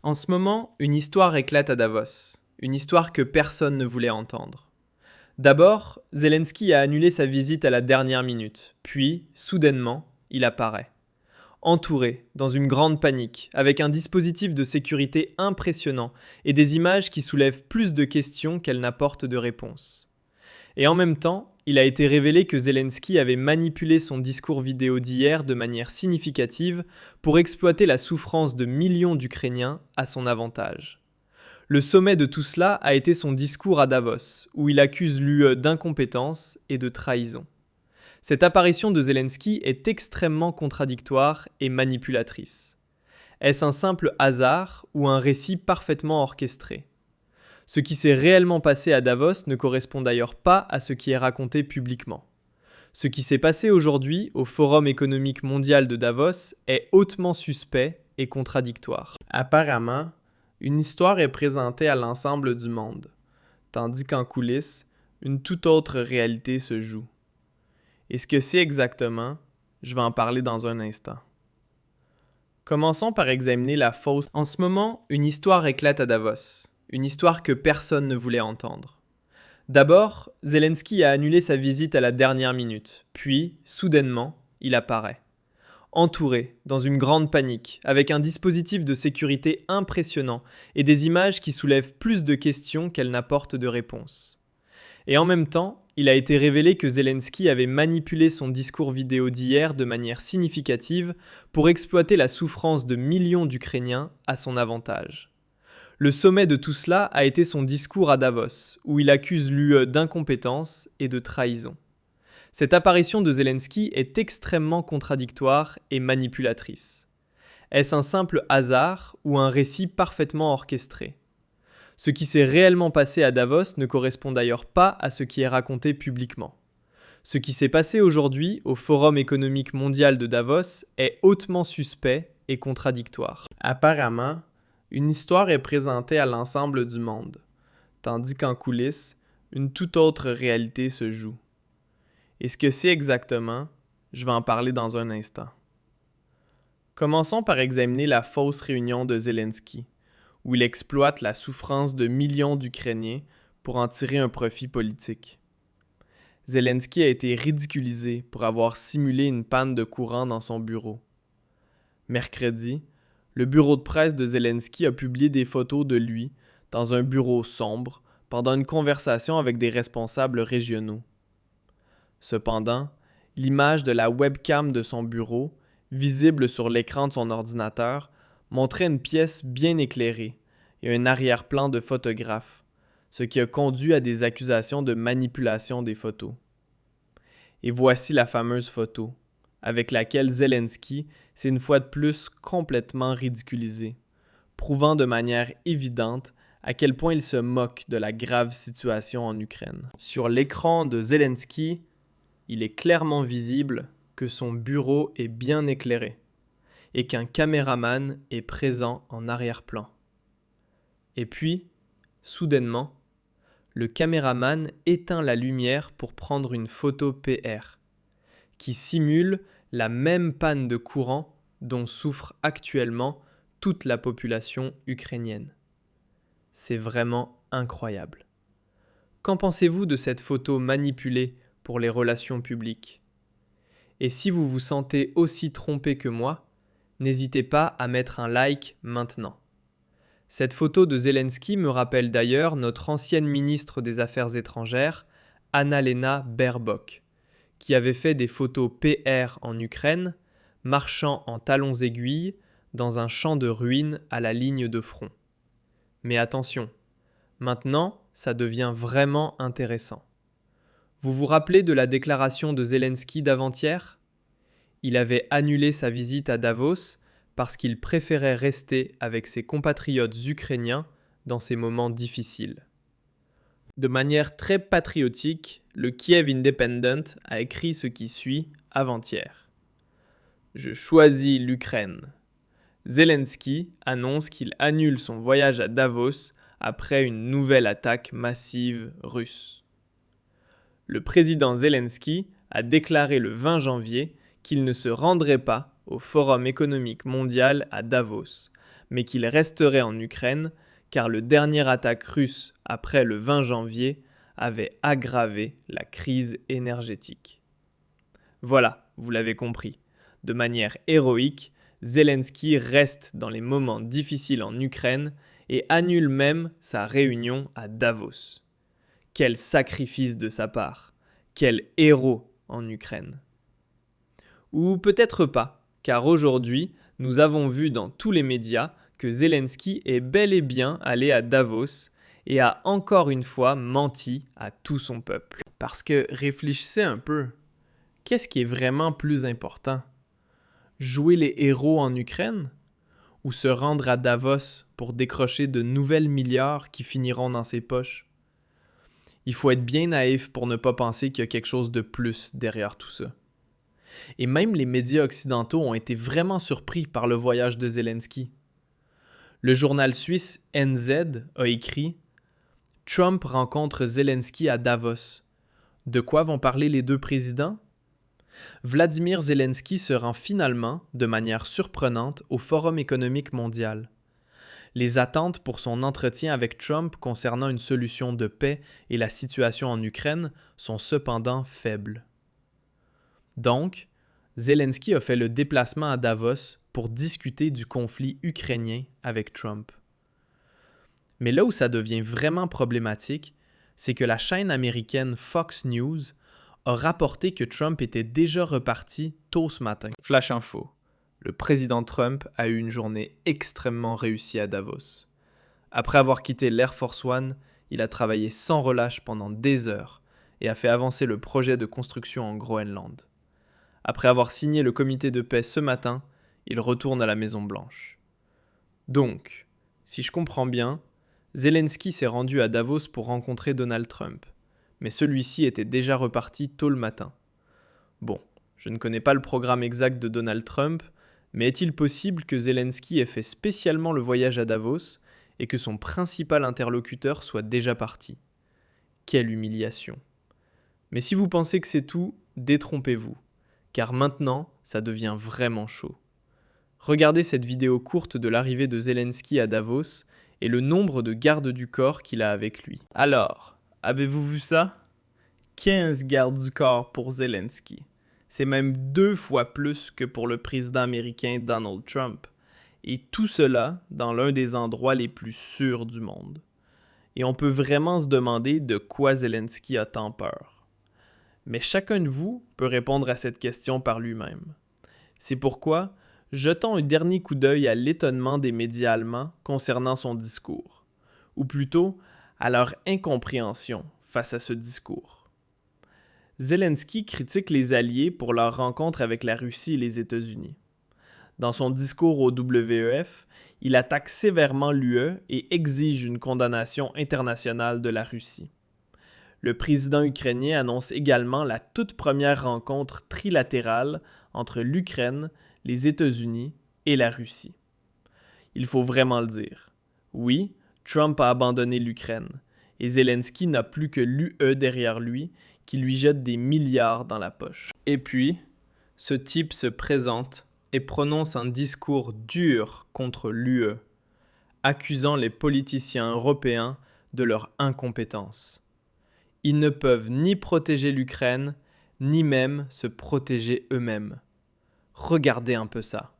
En ce moment, une histoire éclate à Davos. Une histoire que personne ne voulait entendre. D'abord, Zelensky a annulé sa visite à la dernière minute. Puis, soudainement, il apparaît. Entouré, dans une grande panique, avec un dispositif de sécurité impressionnant et des images qui soulèvent plus de questions qu'elles n'apportent de réponses. Et en même temps, il a été révélé que Zelensky avait manipulé son discours vidéo d'hier de manière significative pour exploiter la souffrance de millions d'Ukrainiens à son avantage. Le sommet de tout cela a été son discours à Davos, où il accuse l'UE d'incompétence et de trahison. Cette apparition de Zelensky est extrêmement contradictoire et manipulatrice. Est-ce un simple hasard ou un récit parfaitement orchestré ? Ce qui s'est réellement passé à Davos ne correspond d'ailleurs pas à ce qui est raconté publiquement. Ce qui s'est passé aujourd'hui au Forum économique mondial de Davos est hautement suspect et contradictoire. Apparemment, une histoire est présentée à l'ensemble du monde, tandis qu'en coulisses, une toute autre réalité se joue. Et ce que c'est exactement, je vais en parler dans un instant. Commençons par examiner la fausse. En ce moment, une histoire éclate à Davos. Une histoire que personne ne voulait entendre. D'abord, Zelensky a annulé sa visite à la dernière minute. Puis, soudainement, il apparaît. Entouré, dans une grande panique, avec un dispositif de sécurité impressionnant et des images qui soulèvent plus de questions qu'elles n'apportent de réponses. Et en même temps, il a été révélé que Zelensky avait manipulé son discours vidéo d'hier de manière significative pour exploiter la souffrance de millions d'Ukrainiens à son avantage. Le sommet de tout cela a été son discours à Davos, où il accuse l'UE d'incompétence et de trahison. Cette apparition de Zelensky est extrêmement contradictoire et manipulatrice. Est-ce un simple hasard ou un récit parfaitement orchestré ? Ce qui s'est réellement passé à Davos ne correspond d'ailleurs pas à ce qui est raconté publiquement. Ce qui s'est passé aujourd'hui au Forum économique mondial de Davos est hautement suspect et contradictoire. Apparemment, une histoire est présentée à l'ensemble du monde, tandis qu'en coulisses, une toute autre réalité se joue. Et ce que c'est exactement, je vais en parler dans un instant. Commençons par examiner la fausse réunion de Zelensky, où il exploite la souffrance de millions d'Ukrainiens pour en tirer un profit politique. Zelensky a été ridiculisé pour avoir simulé une panne de courant dans son bureau. Mercredi, le bureau de presse de Zelensky a publié des photos de lui dans un bureau sombre pendant une conversation avec des responsables régionaux. Cependant, l'image de la webcam de son bureau, visible sur l'écran de son ordinateur, montrait une pièce bien éclairée et un arrière-plan de photographe, ce qui a conduit à des accusations de manipulation des photos. Et voici la fameuse photo, avec laquelle Zelensky s'est une fois de plus complètement ridiculisé, prouvant de manière évidente à quel point il se moque de la grave situation en Ukraine. Sur l'écran de Zelensky, il est clairement visible que son bureau est bien éclairé et qu'un caméraman est présent en arrière-plan. Et puis, soudainement, le caméraman éteint la lumière pour prendre une photo PR qui simule la même panne de courant dont souffre actuellement toute la population ukrainienne. C'est vraiment incroyable. Qu'en pensez-vous de cette photo manipulée pour les relations publiques ? Et si vous vous sentez aussi trompé que moi, n'hésitez pas à mettre un like maintenant. Cette photo de Zelensky me rappelle d'ailleurs notre ancienne ministre des Affaires étrangères, Anna-Lena Baerbock, qui avait fait des photos PR en Ukraine, marchant en talons aiguilles dans un champ de ruines à la ligne de front. Mais attention, maintenant, ça devient vraiment intéressant. Vous vous rappelez de la déclaration de Zelensky d'avant-hier ? Il avait annulé sa visite à Davos parce qu'il préférait rester avec ses compatriotes ukrainiens dans ces moments difficiles. De manière très patriotique, le Kiev Independent a écrit ce qui suit avant-hier. Je choisis l'Ukraine. Zelensky annonce qu'il annule son voyage à Davos après une nouvelle attaque massive russe. Le président Zelensky a déclaré le 20 janvier qu'il ne se rendrait pas au Forum économique mondial à Davos, mais qu'il resterait en Ukraine car le dernier attaque russe après le 20 janvier avait aggravé la crise énergétique. Voilà, vous l'avez compris. De manière héroïque, Zelensky reste dans les moments difficiles en Ukraine et annule même sa réunion à Davos. Quel sacrifice de sa part! Quel héros en Ukraine! Ou peut-être pas, car aujourd'hui, nous avons vu dans tous les médias que Zelensky est bel et bien allé à Davos et a encore une fois menti à tout son peuple. Parce que réfléchissez un peu, qu'est-ce qui est vraiment plus important? Jouer les héros en Ukraine ou se rendre à Davos pour décrocher de nouvelles milliards qui finiront dans ses poches? Il faut être bien naïf pour ne pas penser qu'il y a quelque chose de plus derrière tout ça. Et même les médias occidentaux ont été vraiment surpris par le voyage de Zelensky. Le journal suisse NZ a écrit « Trump rencontre Zelensky à Davos. De quoi vont parler les deux présidents? » Vladimir Zelensky se rend finalement, de manière surprenante, au Forum économique mondial. Les attentes pour son entretien avec Trump concernant une solution de paix et la situation en Ukraine sont cependant faibles. Donc, Zelensky a fait le déplacement à Davos pour discuter du conflit ukrainien avec Trump. Mais là où ça devient vraiment problématique, c'est que la chaîne américaine Fox News a rapporté que Trump était déjà reparti tôt ce matin. Flash info. Le président Trump a eu une journée extrêmement réussie à Davos. Après avoir quitté l'Air Force One, il a travaillé sans relâche pendant des heures et a fait avancer le projet de construction en Groenland. Après avoir signé le comité de paix ce matin, il retourne à la Maison-Blanche. Donc, si je comprends bien, Zelensky s'est rendu à Davos pour rencontrer Donald Trump, mais celui-ci était déjà reparti tôt le matin. Bon, je ne connais pas le programme exact de Donald Trump, mais est-il possible que Zelensky ait fait spécialement le voyage à Davos et que son principal interlocuteur soit déjà parti? Quelle humiliation! Mais si vous pensez que c'est tout, détrompez-vous, car maintenant, ça devient vraiment chaud. Regardez cette vidéo courte de l'arrivée de Zelensky à Davos et le nombre de gardes du corps qu'il a avec lui. Alors, avez-vous vu ça? 15 gardes du corps pour Zelensky. C'est même 2 fois plus que pour le président américain Donald Trump. Et tout cela dans l'un des endroits les plus sûrs du monde. Et on peut vraiment se demander de quoi Zelensky a tant peur. Mais chacun de vous peut répondre à cette question par lui-même. C'est pourquoi, jetons un dernier coup d'œil à l'étonnement des médias allemands concernant son discours, ou plutôt à leur incompréhension face à ce discours. Zelensky critique les Alliés pour leur rencontre avec la Russie et les États-Unis. Dans son discours au WEF, il attaque sévèrement l'UE et exige une condamnation internationale de la Russie. Le président ukrainien annonce également la toute première rencontre trilatérale entre l'Ukraine, les États-Unis et la Russie. Il faut vraiment le dire. Oui, Trump a abandonné l'Ukraine, et Zelensky n'a plus que l'UE derrière lui, qui lui jette des milliards dans la poche. Et puis, ce type se présente et prononce un discours dur contre l'UE, accusant les politiciens européens de leur incompétence. Ils ne peuvent ni protéger l'Ukraine, ni même se protéger eux-mêmes. Regardez un peu ça.